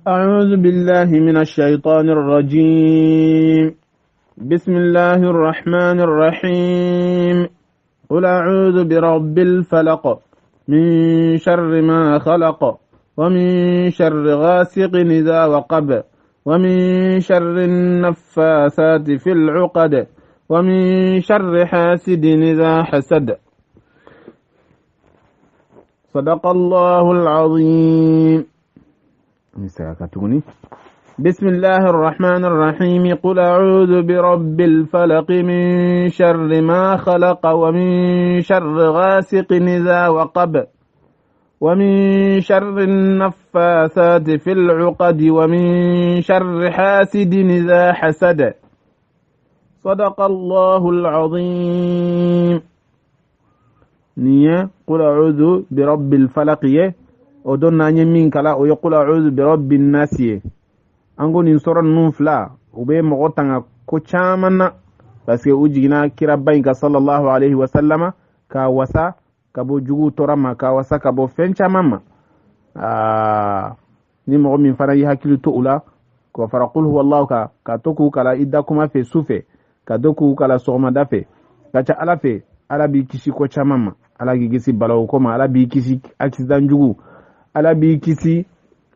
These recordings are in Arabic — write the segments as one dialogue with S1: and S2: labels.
S1: أعوذ بالله من الشيطان الرجيم. بسم الله الرحمن الرحيم. قل أعوذ برب الفلق من شر ما خلق ومن شر غاسق إذا وقب ومن شر النفاثات في العقد ومن شر حاسد إذا حسد. صدق الله العظيم. بسم الله الرحمن الرحيم. قل أعوذ برب الفلق من شر ما خلق ومن شر غاسق إذا وقب ومن شر النفاثات في العقد ومن شر حاسد إذا حسد. صدق الله العظيم. نية قل أعوذ برب الفلق ودون نيمين كلا ويقول أعوذ برب الناس أنغو ننصر النفلا وبي مغتنا كوشامنا بس يوجينا كربين صلى الله عليه وسلم كوسا كبو جوجو تورما كوسا كبو فنشا ماما ni mo min fana yi hakilu to ula ko fara qul huwa allah ka toku kala idda kuma fe sufe ka doku kala soma dafe ka ta ala fe ala bi kisi ko chamama ala gigisi balaw ko ma ala bi kisi accident jugu ala bi kisi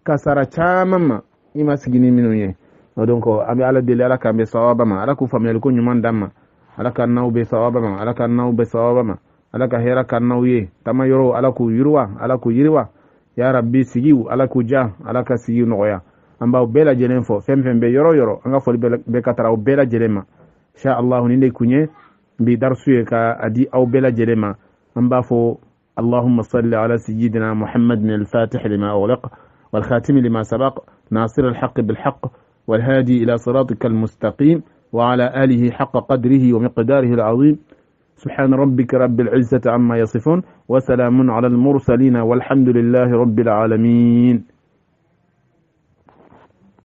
S1: kasara chamama ima sigini minu ye donc ami ala dele ala kambe sawaba ma ala ku famel ko nyuma ndamma ala kan naw be sawaba ma ala kan naw be sawaba ma ala ka hera kan naw ye tama yoro ala ku yirwa ya rabbi sigiu ala ku ja ala ka sigiu noya amba bela jelen fo fem be yoro anga fo be katara o bela jelema insha Allah ni ndey kunye bi darsu ka adi aw bela jelema amba fo اللهم صل على سيدنا محمد الفاتح لما أغلق والخاتم لما سبق ناصر الحق بالحق والهادي إلى صراطك المستقيم وعلى آله حق قدره ومقداره العظيم. سبحان ربك رب العزة عما يصفون وسلام على المرسلين والحمد لله رب العالمين.